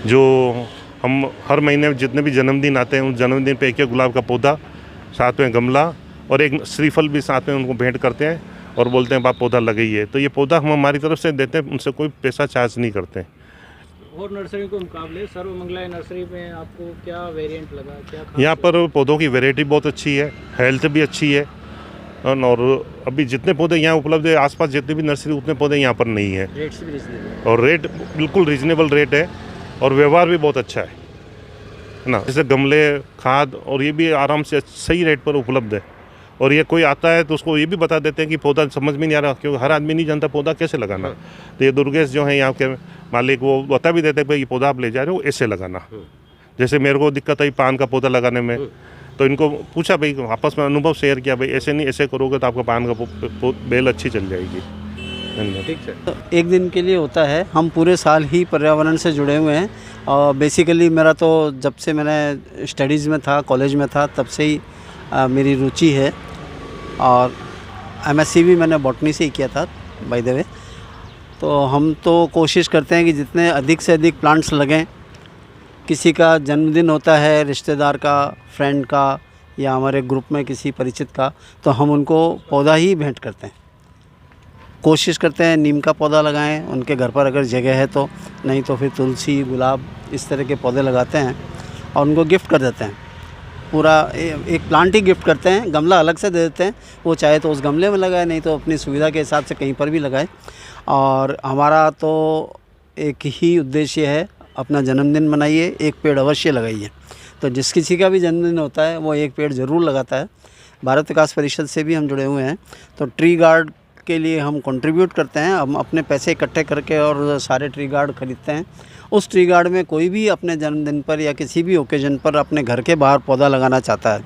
जो हम हर महीने जितने भी जन्मदिन आते हैं उस जन्मदिन पे एक एक गुलाब का पौधा, साथ में गमला और एक श्रीफल भी साथ में उनको भेंट करते हैं और बोलते हैं आप पौधा लगाइए। तो ये पौधा हम हमारी तरफ से देते हैं, उनसे कोई पैसा चार्ज नहीं करते हैं। और नर्सरी के मुकाबले सर्वमंगला नर्सरी में आपको क्या वेरिएंट लगा, क्या खास यहाँ पर पौधों की वैरायटी बहुत अच्छी है, हेल्थ भी अच्छी है और अभी जितने पौधे यहाँ उपलब्ध है आसपास जितने भी नर्सरी उतने पौधे यहाँ पर नहीं है। रेट से भी रीजनेबल और रेट बिल्कुल रीजनेबल रेट है और व्यवहार भी बहुत अच्छा है ना। जैसे गमले, खाद और ये भी आराम से सही रेट पर उपलब्ध है। और ये कोई आता है तो उसको ये भी बता देते हैं कि पौधा समझ में नहीं आ रहा, क्योंकि हर आदमी नहीं जानता पौधा कैसे लगाना। तो ये दुर्गेश जो है यहाँ के मालिक, वो बता भी देते हैं भाई ये पौधा आप ले जा रहे हो ऐसे लगाना। जैसे मेरे को दिक्कत आई पान का पौधा लगाने में, तो इनको पूछा भाई, आपस में अनुभव शेयर किया, भाई ऐसे नहीं ऐसे करोगे तो आपका पान का बेल अच्छी चल जाएगी। ठीक है। तो एक दिन के लिए होता है, हम पूरे साल ही पर्यावरण से जुड़े हुए हैं। और बेसिकली मेरा तो जब से मैंने स्टडीज़ में था, कॉलेज में था, तब से ही मेरी रुचि है। और एमएससी भी मैंने बॉटनी से ही किया था बाय द वे। तो हम तो कोशिश करते हैं कि जितने अधिक से अधिक प्लांट्स लगें। किसी का जन्मदिन होता है, रिश्तेदार का, फ्रेंड का, या हमारे ग्रुप में किसी परिचित का, तो हम उनको पौधा ही भेंट करते हैं। कोशिश करते हैं नीम का पौधा लगाएं उनके घर पर अगर जगह है तो, नहीं तो फिर तुलसी, गुलाब, इस तरह के पौधे लगाते हैं और उनको गिफ्ट कर देते हैं। पूरा एक प्लांट ही गिफ्ट करते हैं, गमला अलग से दे देते हैं। वो चाहे तो उस गमले में लगाए, नहीं तो अपनी सुविधा के हिसाब से कहीं पर भी लगाए। और हमारा तो एक ही उद्देश्य है, अपना जन्मदिन मनाइए, एक पेड़ अवश्य लगाइए। तो जिस किसी का भी जन्मदिन होता है वो एक पेड़ ज़रूर लगाता है। भारत विकास परिषद से भी हम जुड़े हुए हैं, तो ट्री गार्ड के लिए हम कंट्रीब्यूट करते हैं। हम अपने पैसे इकट्ठे करके और सारे ट्री गार्ड खरीदते हैं। उस ट्री गार्ड में कोई भी अपने जन्मदिन पर या किसी भी ओकेजन पर अपने घर के बाहर पौधा लगाना चाहता है,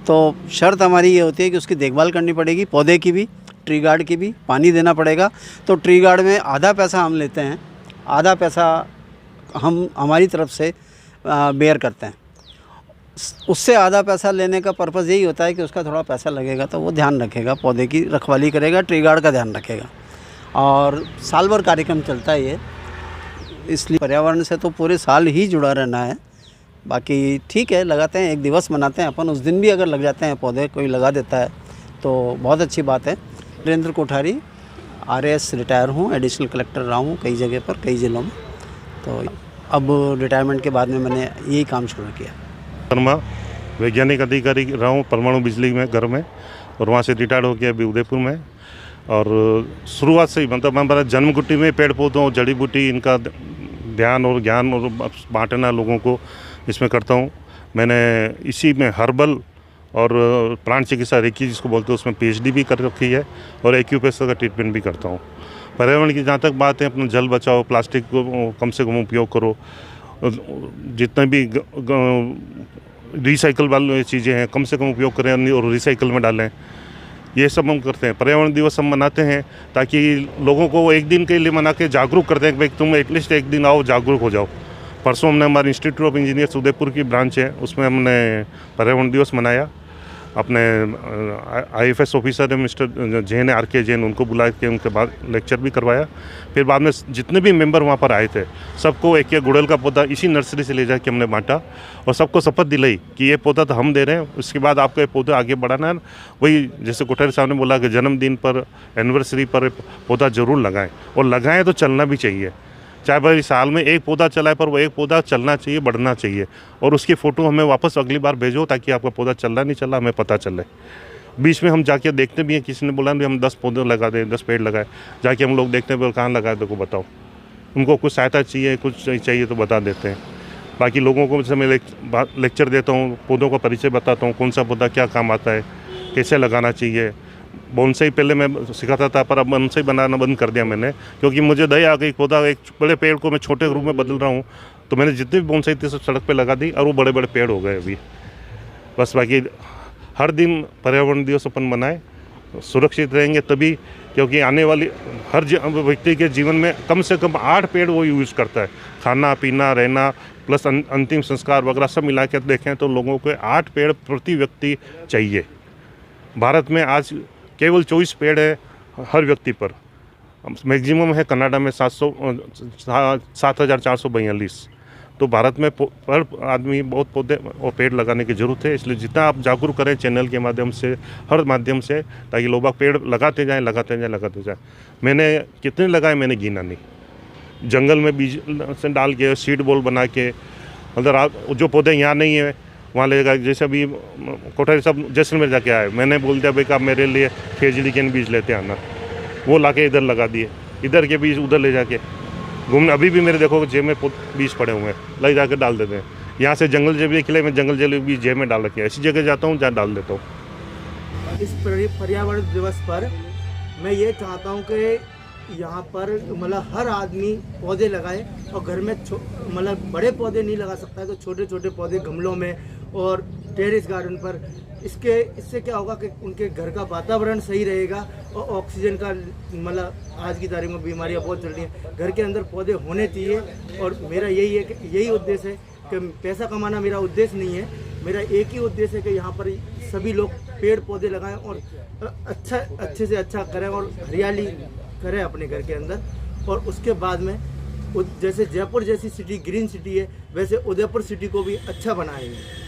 तो शर्त हमारी ये होती है कि उसकी देखभाल करनी पड़ेगी, पौधे की भी, ट्री गार्ड की भी, पानी देना पड़ेगा। तो ट्री गार्ड में आधा पैसा हम लेते हैं, आधा पैसा हम हमारी तरफ से बेयर करते हैं। उससे आधा पैसा लेने का पर्पज़ यही होता है कि उसका थोड़ा पैसा लगेगा तो वो ध्यान रखेगा, पौधे की रखवाली करेगा, ट्री गार्ड का ध्यान रखेगा। और साल भर कार्यक्रम चलता है ये, इसलिए पर्यावरण से तो पूरे साल ही जुड़ा रहना है। बाकी ठीक है, लगाते हैं, एक दिवस मनाते हैं अपन, उस दिन भी अगर लग जाते हैं पौधे, कोई लगा देता है तो बहुत अच्छी बात है। वीरेंद्र कोठारी, RAS रिटायर हूँ, एडिशनल कलेक्टर रहा हूँ कई जगह पर, कई ज़िलों में। तो अब रिटायरमेंट के बाद में मैंने यही काम शुरू किया। शर्मा वैज्ञानिक अधिकारी रहा हूँ परमाणु बिजली में घर में, और वहाँ से रिटायर्ड हो गया अभी उदयपुर में। और शुरुआत से ही मतलब हमारा जन्मकुटी में पेड़ पौधों, जड़ी बूटी, इनका ध्यान और ज्ञान और बांटना लोगों को इसमें करता हूँ। मैंने इसी में हर्बल और प्राण चिकित्सा रेकी जिसको बोलते हैं उसमें PhD भी कर रखी है, और एक्यूप्रेशर का ट्रीटमेंट भी करता हूँ। पर्यावरण की जहाँ तक बात है, अपना जल बचाओ, प्लास्टिक को कम से कम उपयोग करो, जितने भी रिसाइकल वाली चीज़ें हैं कम से कम उपयोग करें और रिसाइकल में डालें। ये सब हम करते हैं। पर्यावरण दिवस हम मनाते हैं ताकि लोगों को एक दिन के लिए मना के जागरूक करते हैं कि भाई तुम एटलीस्ट एक दिन आओ, जागरूक हो जाओ। परसों हमने हमारे इंस्टीट्यूट ऑफ इंजीनियर्स उदयपुर की ब्रांच है, उसमें हमने पर्यावरण दिवस मनाया। अपने IFS ऑफिसर है मिस्टर जैन, RK जैन, उनको बुला के उनके बाद लेक्चर भी करवाया। फिर बाद में जितने भी मेंबर वहाँ पर आए थे सबको एक एक गुड़हल का पौधा इसी नर्सरी से ले जाके हमने बांटा और सबको शपथ दिलाई कि ये पौधा तो हम दे रहे हैं, उसके बाद आपको ये पौधा आगे बढ़ाना है। वही जैसे कोठारी साहब ने बोला कि जन्मदिन पर, एनिवर्सरी पर पौधा ज़रूर लगाएं, और लगाएं तो चलना भी चाहिए। चाहे भाई साल में एक पौधा चला है, पर वो एक पौधा चलना चाहिए, बढ़ना चाहिए। और उसकी फ़ोटो हमें वापस अगली बार भेजो ताकि आपका पौधा चल रहा नहीं चला हमें पता चले। बीच में हम जाके देखते भी हैं, किसी ने बोला भी हम 10 पौधे लगा दें, 10 पेड़ लगाए, जाके हम लोग देखते हैं कहाँ लगाए देखो बताओ। उनको कुछ सहायता चाहिए, कुछ चाहिए तो बता देते हैं। बाकी लोगों को जैसे मैं लेक्चर देता हूँ, पौधों का परिचय बताता हूँ, कौन सा पौधा क्या काम आता है, कैसे लगाना चाहिए। बोनसाई पहले मैं सिखाता था, पर अब बोनसाई बनाना बंद कर दिया मैंने, क्योंकि मुझे दया आ गई, पौधा एक बड़े पेड़ को मैं छोटे रूप में बदल रहा हूँ। तो मैंने जितने भी बोनसाई थे सब सड़क पे लगा दी और वो बड़े बड़े पेड़ हो गए अभी। बस बाकी हर दिन पर्यावरण दिवस अपन मनाएं, सुरक्षित रहेंगे तभी, क्योंकि आने वाली हर व्यक्ति के जीवन में कम से कम 8 पेड़ वो यूज़ करता है। खाना पीना, रहना, प्लस अंतिम संस्कार वगैरह सब मिला के देखें तो लोगों को 8 पेड़ प्रति व्यक्ति चाहिए। भारत में आज केवल 24 पेड़ है हर व्यक्ति पर, मैक्सिमम है कनाडा में 7,442। तो भारत में हर आदमी बहुत पौधे और पेड़ लगाने की ज़रूरत है। इसलिए जितना आप जागरूक करें चैनल के माध्यम से, हर माध्यम से, ताकि लोग पेड़ लगाते जाएं। मैंने कितने लगाए मैंने गिना नहीं। जंगल में बीज से डाल के सीड बॉल बना के, मतलब आप जो पौधे यहाँ नहीं है वहाँ ले जाकर, जैसे अभी कोठारी साहब जैसलमेर जाके आए, मैंने बोल दिया भाई आप मेरे लिए खेजड़ी के बीज लेते आना, वो लाके इधर लगा दिए, इधर के बीज उधर ले जाके घूमने। अभी भी मेरे देखो जेब में बीज पड़े हुए हैं, ले जाकर डाल देते हैं। यहाँ से जंगल जलेबी खिले, मैं जंगल जलेबी बीज जेब में डाल रखे हैं। ऐसी जगह जाता हूँ जहाँ डाल देता हूँ। इस पर्यावरण दिवस पर मैं ये चाहता हूँ कि यहाँ पर मतलब हर आदमी पौधे लगाए, और घर में मतलब बड़े पौधे नहीं लगा सकता है तो छोटे छोटे पौधे गमलों में और टेरेस गार्डन पर। इससे क्या होगा कि उनके घर का वातावरण सही रहेगा, और ऑक्सीजन का मतलब आज की तारीख में बीमारियाँ बहुत चल रही हैं, घर के अंदर पौधे होने चाहिए। और मेरा यही है कि यही उद्देश्य है कि पैसा कमाना मेरा उद्देश्य नहीं है, मेरा एक ही उद्देश्य है कि यहाँ पर सभी लोग पेड़ पौधे लगाएं और अच्छे से अच्छा करें और हरियाली करें अपने घर के अंदर। और उसके बाद में जैसे जयपुर जैसी सिटी ग्रीन सिटी है, वैसे उदयपुर सिटी को भी अच्छा बनाएंगे।